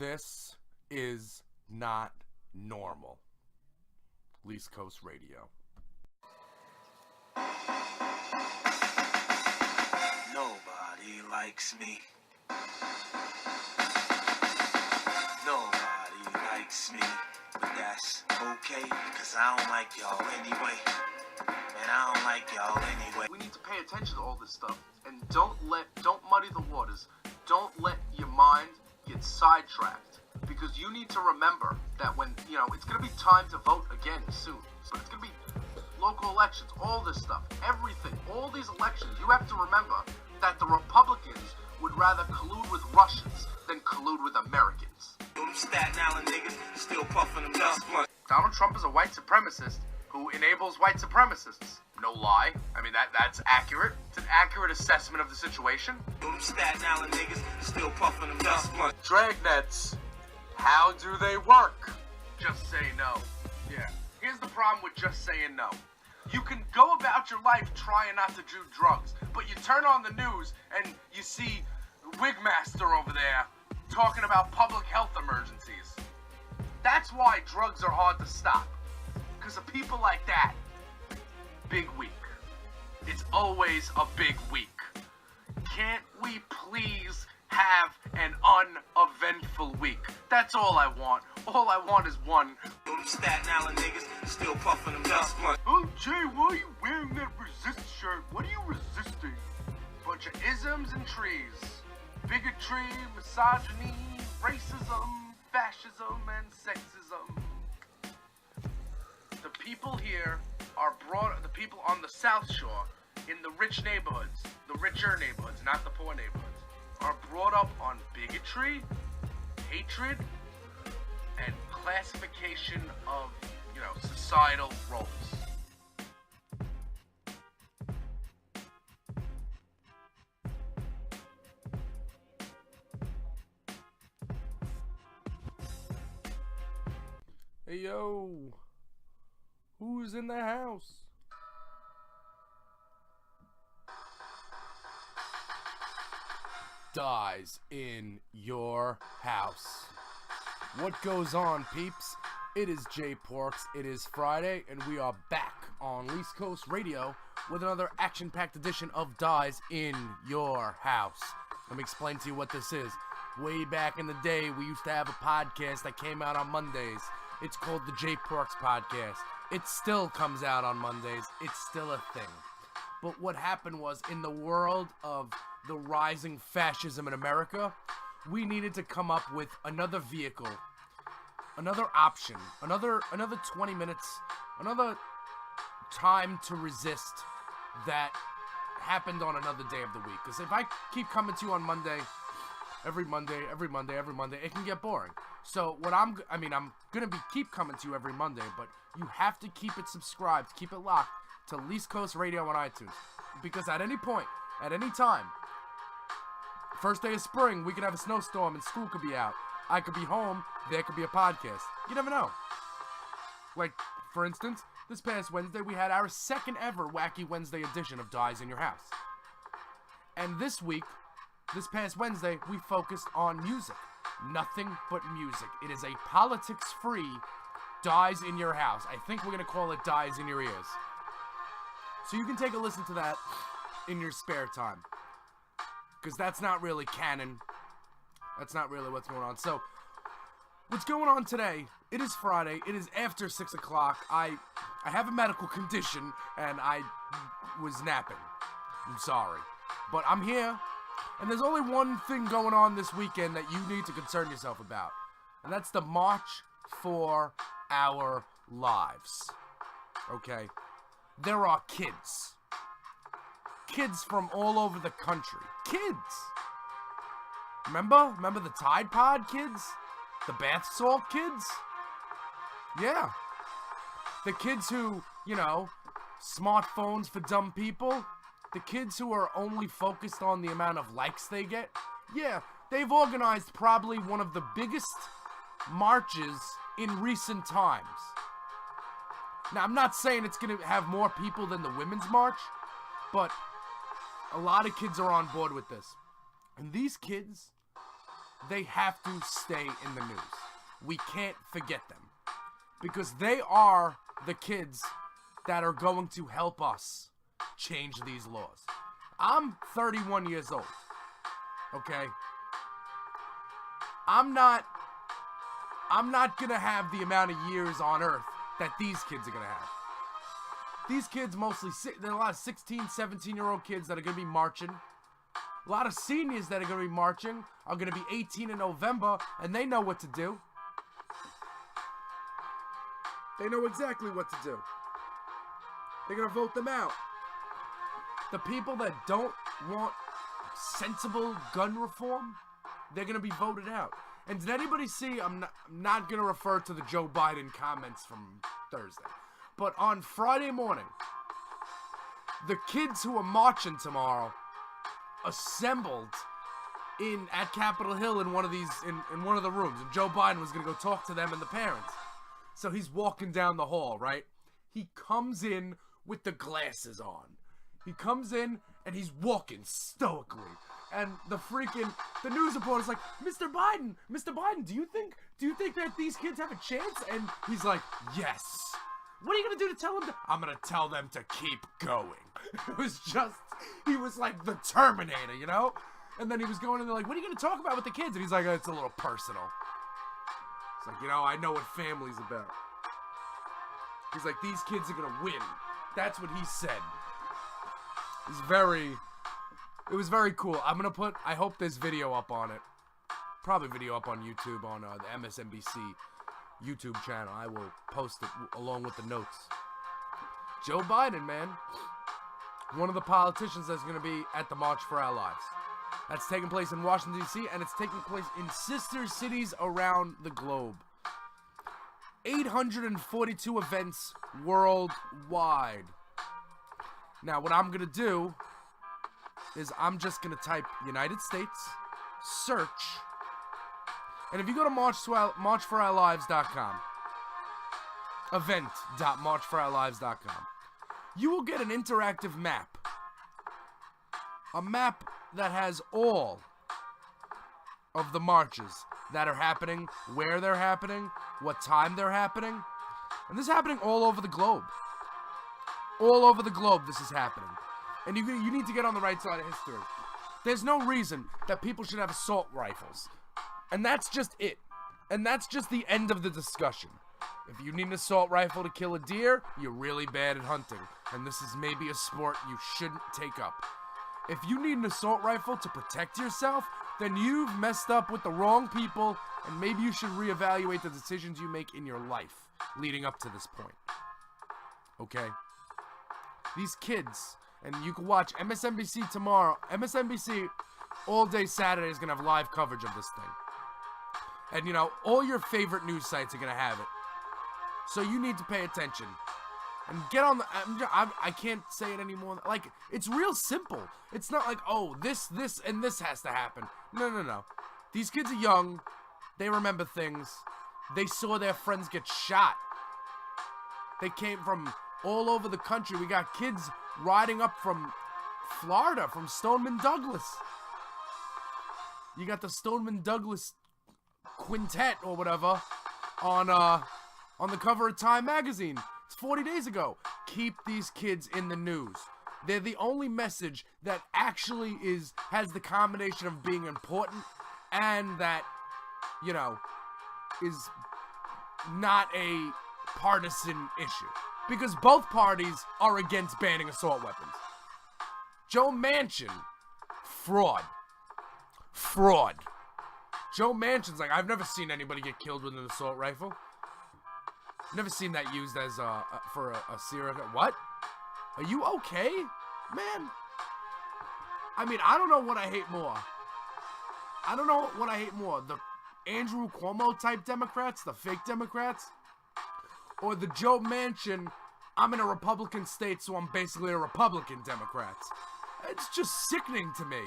This is not normal. East Coast Radio. Nobody likes me. Nobody likes me. But that's okay, because I don't like y'all anyway. And I don't like y'all anyway. We need to pay attention to all this stuff. And don't muddy the waters. Don't let your mind get sidetracked. Because you need to remember that when, it's going to be time to vote again soon. So it's going to be local elections, all this stuff, everything, all these elections. You have to remember that the Republicans would rather collude with Russians than collude with Americans. Them Staten Island niggas still puffing them dust blunt. Donald Trump is a white supremacist who enables white supremacists. No lie. I mean, that's accurate. It's an accurate assessment of the situation. Them Staten Island niggas still puffing them dust blunt. Dragnets, how do they work? Just say no. Yeah. Here's the problem with just saying no. You can go about your life trying not to do drugs, but you turn on the news and you see Wigmaster over there talking about public health emergencies. That's why drugs are hard to stop. Because of people like that. Big week. It's always a big week. Can't we please have an uneventful week? That's all I want. All I want is one. Them Staten Island niggas still puffing them dust blunt. Oh, Jay, why are you wearing that resist shirt? What are you resisting? Bunch of isms and trees. Bigotry, misogyny, racism, fascism, and sexism. The people here are the people on the South Shore, in the rich neighborhoods, the richer neighborhoods, not the poor neighborhoods, are brought up on bigotry, hatred, and classification of, societal roles. Hey, yo. Who's in the house? Dyze in your house. What goes on, peeps? It is J Porks. It is Friday, and we are back on East Coast Radio with another action-packed edition of Dyze in your house. Let me explain to you what this is. Way back in the day, we used to have a podcast that came out on Mondays. It's called the J Porks Podcast. It still comes out on Mondays. It's still a thing. But what happened was, in the world of the rising fascism in America, we needed to come up with another vehicle, another option, another 20 minutes, another time to resist that happened on another day of the week. Because if I keep coming to you on Monday, every Monday, it can get boring. So what I'm gonna keep coming to you every Monday, but you have to keep it subscribed, keep it locked to East Coast Radio on iTunes, because at any point, at any time, first day of spring, we could have a snowstorm and school could be out. I could be home, there could be a podcast. You never know. Like, for instance, this past Wednesday, we had our second ever Wacky Wednesday edition of Dyze in Your House. And this week, this past Wednesday, we focused on music. Nothing but music. It is a politics-free Dyze in Your House. I think we're going to call it Dyze in Your Ears. So you can take a listen to that in your spare time. Because that's not really canon. That's not really what's going on. So, what's going on today? It is Friday. It is after 6 o'clock. I have a medical condition, and I was napping. I'm sorry. But I'm here, and there's only one thing going on this weekend that you need to concern yourself about. And that's the March for Our Lives. Okay? There are kids. Kids from all over the country. Kids! Remember the Tide Pod kids? The bath salt kids? Yeah. The kids who, smartphones for dumb people. The kids who are only focused on the amount of likes they get. Yeah, they've organized probably one of the biggest marches in recent times. Now, I'm not saying it's going to have more people than the Women's March, but a lot of kids are on board with this. And these kids they have to stay in the news. We can't forget them. Because they are the kids that are going to help us change these laws. I'm 31 years old. Okay? I'm not gonna have the amount of years on earth that these kids are gonna have. These kids mostly, there are a lot of 16, 17-year-old kids that are gonna be marching. A lot of seniors that are gonna be marching are gonna be 18 in November, and they know what to do. They know exactly what to do. They're gonna vote them out. The people that don't want sensible gun reform, they're gonna be voted out. And did anybody see, I'm not gonna refer to the Joe Biden comments from Thursday, but on Friday morning, the kids who are marching tomorrow assembled at Capitol Hill in one of these, in one of the rooms, and Joe Biden was gonna go talk to them and the parents. So he's walking down the hall, right? He comes in with the glasses on. He comes in and he's walking stoically. And the news reporter's like, Mr. Biden, do you think that these kids have a chance? And he's like, yes. What are you gonna do to tell them? I'm gonna tell them to keep going. It was just, he was like the Terminator, you know? And then he was going in there like, what are you gonna talk about with the kids? And he's like, it's a little personal. It's like, I know what family's about. He's like, these kids are gonna win. That's what he said. It was very cool. I hope there's video up on it. Probably video up on YouTube, on the MSNBC YouTube channel. I will post it along with the notes. Joe Biden, man. One of the politicians that's gonna be at the March for Our Lives. That's taking place in Washington, D.C., and it's taking place in sister cities around the globe. 842 events worldwide. Now, what I'm going to do is I'm just going to type United States, search, and if you go to marchforourlives.com, event.marchforourlives.com, you will get an interactive map. A map that has all of the marches that are happening, where they're happening, what time they're happening. And this is happening all over the globe. All over the globe this is happening. And you need to get on the right side of history. There's no reason that people should have assault rifles. And that's just it. And that's just the end of the discussion. If you need an assault rifle to kill a deer, you're really bad at hunting. And this is maybe a sport you shouldn't take up. If you need an assault rifle to protect yourself, then you've messed up with the wrong people, and maybe you should reevaluate the decisions you make in your life leading up to this point. Okay? These kids, and you can watch MSNBC tomorrow. MSNBC all day Saturday is going to have live coverage of this thing. And, all your favorite news sites are going to have it. So you need to pay attention. And get on the... I can't say it anymore. Like, it's real simple. It's not like, oh, this, and this has to happen. No. These kids are young. They remember things. They saw their friends get shot. They came from all over the country. We got kids riding up from Florida, from Stoneman Douglas. You got the Stoneman Douglas quintet or whatever on the cover of Time magazine. It's 40 days ago. Keep these kids in the news. They're the only message that actually has the combination of being important and that, is not a partisan issue. Because both parties are against banning assault weapons. Joe Manchin, fraud. Joe Manchin's like, I've never seen anybody get killed with an assault rifle. Never seen that used as for a serial. What? Are you okay, man? I mean, I don't know what I hate more. The Andrew Cuomo type Democrats, the fake Democrats, or the Joe Manchin, I'm in a Republican state, so I'm basically a Republican Democrats. It's just sickening to me.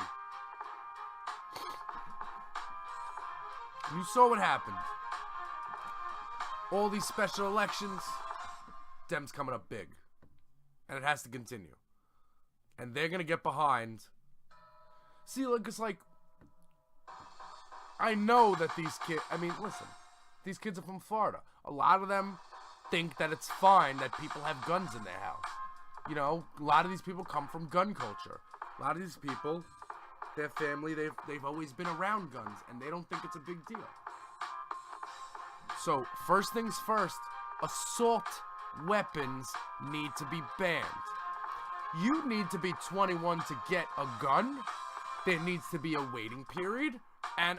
You saw what happened. All these special elections, Dems coming up big. And it has to continue. And they're going to get behind. See, look, it's like, I know that these kids, I mean, listen, these kids are from Florida. A lot of them think that it's fine that people have guns in their house. You know, a lot of these people come from gun culture. A lot of these people, their family, they've always been around guns, and they don't think it's a big deal. So, first things first, assault weapons need to be banned. You need to be 21 to get a gun. There needs to be a waiting period and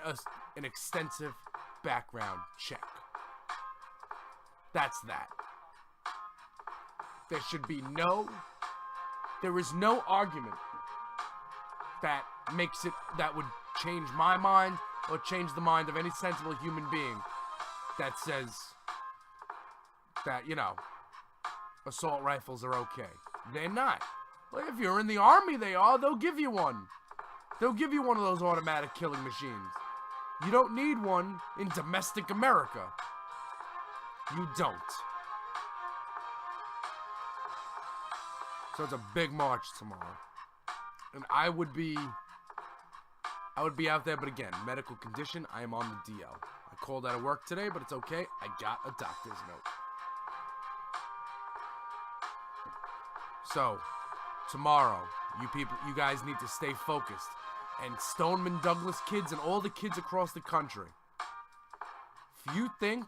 an extensive background check. That's that. There is no argument that would change my mind or change the mind of any sensible human being that says that, you know, assault rifles are okay. They're not. Well, if you're in the army, they are. They'll give you one. They'll give you one of those automatic killing machines. You don't need one in domestic America. You don't. So it's a big march tomorrow. And I would be out there, but again, medical condition, I am on the DL. I called out of work today, but it's okay. I got a doctor's note. So, tomorrow, you guys need to stay focused. And Stoneman Douglas kids and all the kids across the country, if you think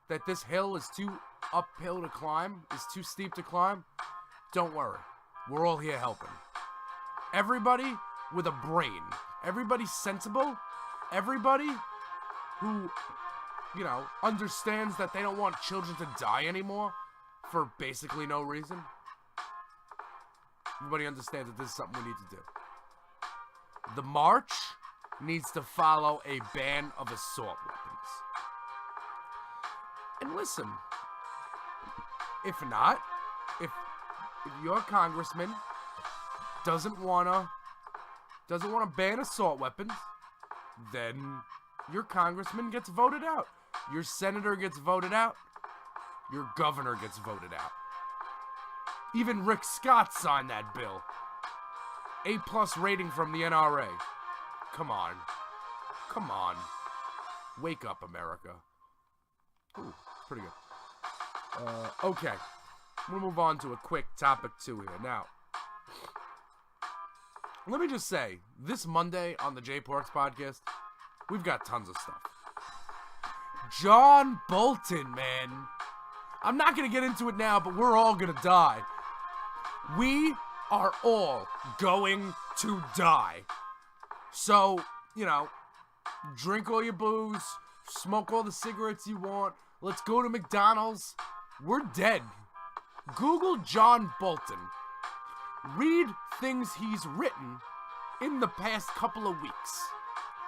that this hill is too uphill to climb, is too steep to climb, don't worry. We're all here helping. Everybody with a brain, everybody sensible, everybody who, you know, understands that they don't want children to die anymore for basically no reason. Everybody understands that this is something we need to do. The march needs to follow a ban of assault weapons. And listen, if your congressman doesn't wanna ban assault weapons, then your congressman gets voted out. Your senator gets voted out. Your governor gets voted out. Even Rick Scott signed that bill. A+ rating from the NRA. Come on. Come on. Wake up, America. Ooh, pretty good. Okay. We'll move on to a quick topic 2 here. Now, let me just say, this Monday on the J Porks podcast, we've got tons of stuff. John Bolton, man. I'm not going to get into it now, but we're all going to die. We are all going to die. So, you know, drink all your booze, smoke all the cigarettes you want, let's go to McDonald's. We're dead. Google John Bolton. Read things he's written in the past couple of weeks.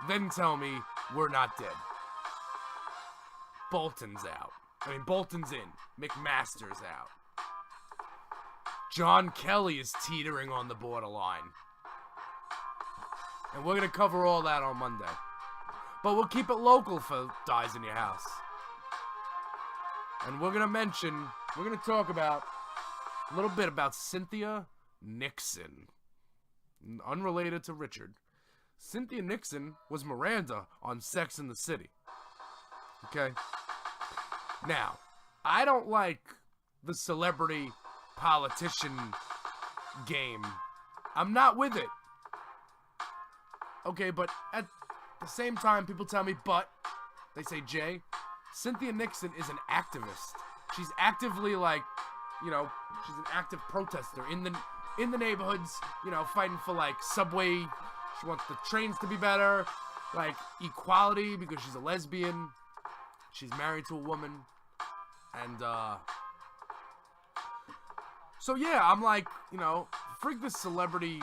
Then tell me we're not dead. Bolton's out. Bolton's in. McMaster's out. John Kelly is teetering on the borderline. And we're going to cover all that on Monday. But we'll keep it local for Dyze in Your House. And we're going to talk about a little bit about Cynthia Nixon. Unrelated to Richard. Cynthia Nixon was Miranda on Sex and the City. Okay? Now, I don't like the celebrity politician game. I'm not with it. Okay, but at the same time, people tell me, but, they say, Jay, Cynthia Nixon is an activist. She's actively, like, you know, she's an active protester in the neighborhoods, you know, fighting for, like, subway. She wants the trains to be better, like, equality because she's a lesbian. She's married to a woman. And, so yeah, I'm like, you know, frig this celebrity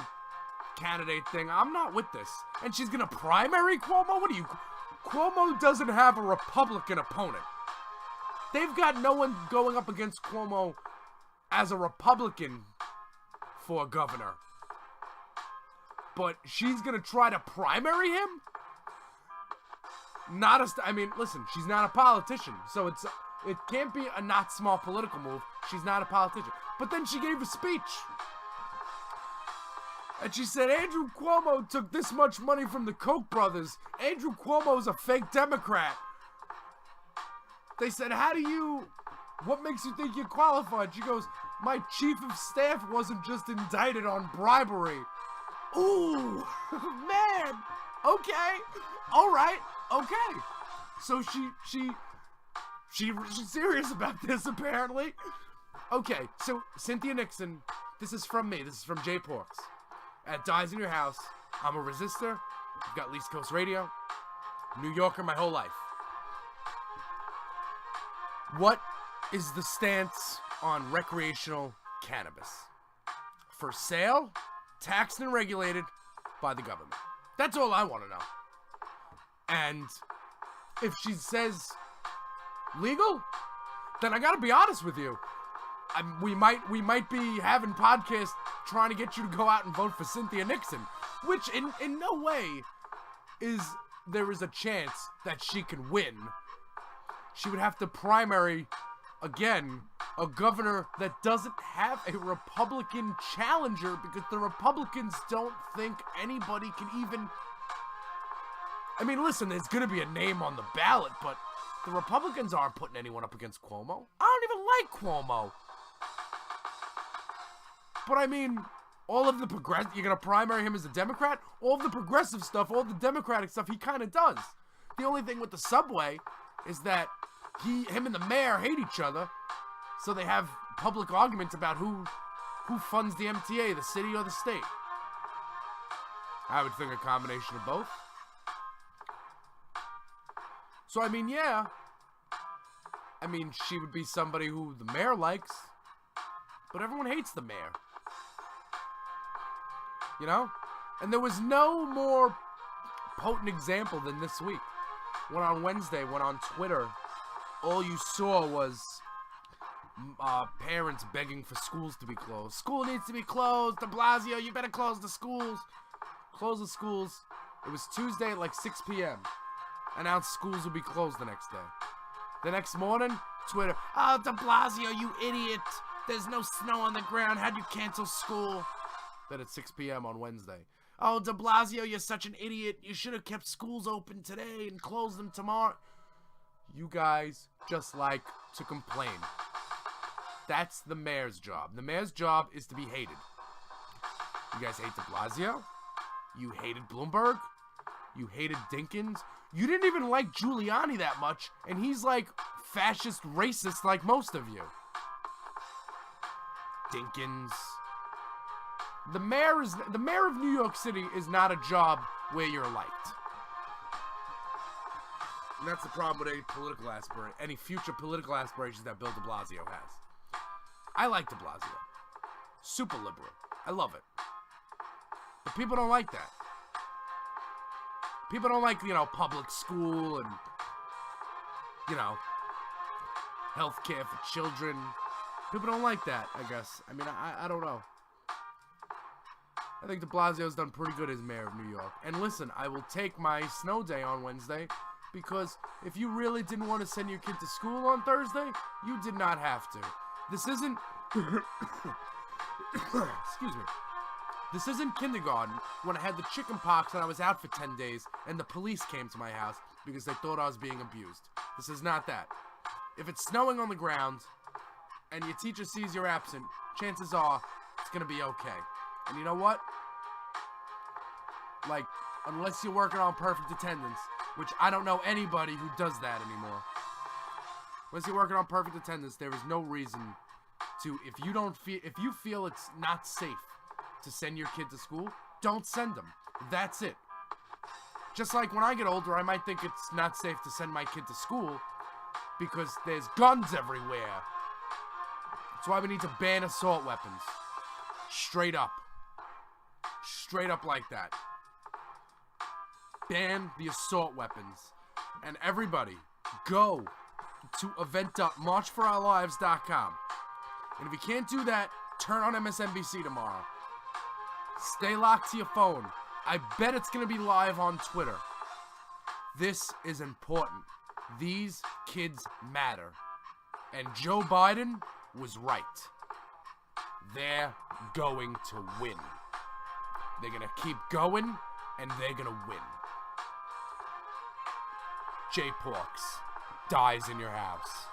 candidate thing. I'm not with this. And she's gonna primary Cuomo? What are you? Cuomo doesn't have a Republican opponent. They've got no one going up against Cuomo as a Republican for governor. But she's gonna try to primary him? Listen, she's not a politician, so it can't be a not small political move. She's not a politician. But then she gave a speech. And she said, Andrew Cuomo took this much money from the Koch brothers. Andrew Cuomo's a fake Democrat. They said, what makes you think you're qualified? She goes, my chief of staff wasn't just indicted on bribery. Ooh, man. Okay. All right. Okay. So she's serious about this, apparently. Okay, so Cynthia Nixon, this is from me. This is from Jay Porks. At Dyze in Your House, I'm a resistor. I've got East Coast Radio. New Yorker my whole life. What is the stance on recreational cannabis? For sale, taxed and regulated by the government. That's all I want to know. And if she says legal, then I gotta be honest with you. We might be having podcasts trying to get you to go out and vote for Cynthia Nixon, which in no way there is a chance that she can win. She would have to primary, again, a governor that doesn't have a Republican challenger because the Republicans don't think anybody can even... I mean, listen, there's going to be a name on the ballot, but the Republicans aren't putting anyone up against Cuomo. I don't even like Cuomo. But I mean, all of the you're going to primary him as a Democrat? All of the progressive stuff, all the Democratic stuff, he kind of does. The only thing with the subway is that him and the mayor hate each other, so they have public arguments about who funds the MTA, the city or the state. I would think a combination of both. So, I mean, yeah. I mean, she would be somebody who the mayor likes, but everyone hates the mayor. You know? And there was no more potent example than this week. When on Wednesday, when on Twitter, all you saw was parents begging for schools to be closed. School needs to be closed. De Blasio, you better close the schools. Close the schools. It was Tuesday at like 6 p.m. Announced schools would be closed the next day. The next morning, Twitter, oh, De Blasio, you idiot. There's no snow on the ground. How'd you cancel school? Then at 6 p.m. on Wednesday. Oh, De Blasio, you're such an idiot. You should have kept schools open today and closed them tomorrow. You guys just like to complain. That's the mayor's job. The mayor's job is to be hated. You guys hate de Blasio? You hated Bloomberg? You hated Dinkins? You didn't even like Giuliani that much, and he's like fascist racist like most of you. Dinkins. The mayor of New York City is not a job where you're liked. And that's the problem with any future political aspirations that Bill de Blasio has. I like de Blasio. Super liberal. I love it. But people don't like that. People don't like, public school and, healthcare for children. People don't like that, I guess. I mean, I don't know. I think de Blasio's done pretty good as mayor of New York. And listen, I will take my snow day on Wednesday because if you really didn't want to send your kid to school on Thursday, you did not have to. This isn't... Excuse me. This isn't kindergarten when I had the chicken pox and I was out for 10 days and the police came to my house because they thought I was being abused. This is not that. If it's snowing on the ground and your teacher sees you're absent, chances are it's going to be okay. And you know what? Like, unless you're working on perfect attendance, which I don't know anybody who does that anymore. Unless you're working on perfect attendance, there is no reason to, if you feel it's not safe to send your kid to school, don't send them. That's it. Just like when I get older, I might think it's not safe to send my kid to school because there's guns everywhere. That's why we need to ban assault weapons. Straight up. Straight up like that. Ban the assault weapons. And everybody, go to event.marchforourlives.com. And if you can't do that, turn on MSNBC tomorrow. Stay locked to your phone. I bet it's going to be live on Twitter. This is important. These kids matter. And Joe Biden was right. They're going to win. They're gonna keep going, and they're gonna win. J Porks, Dyze in your house.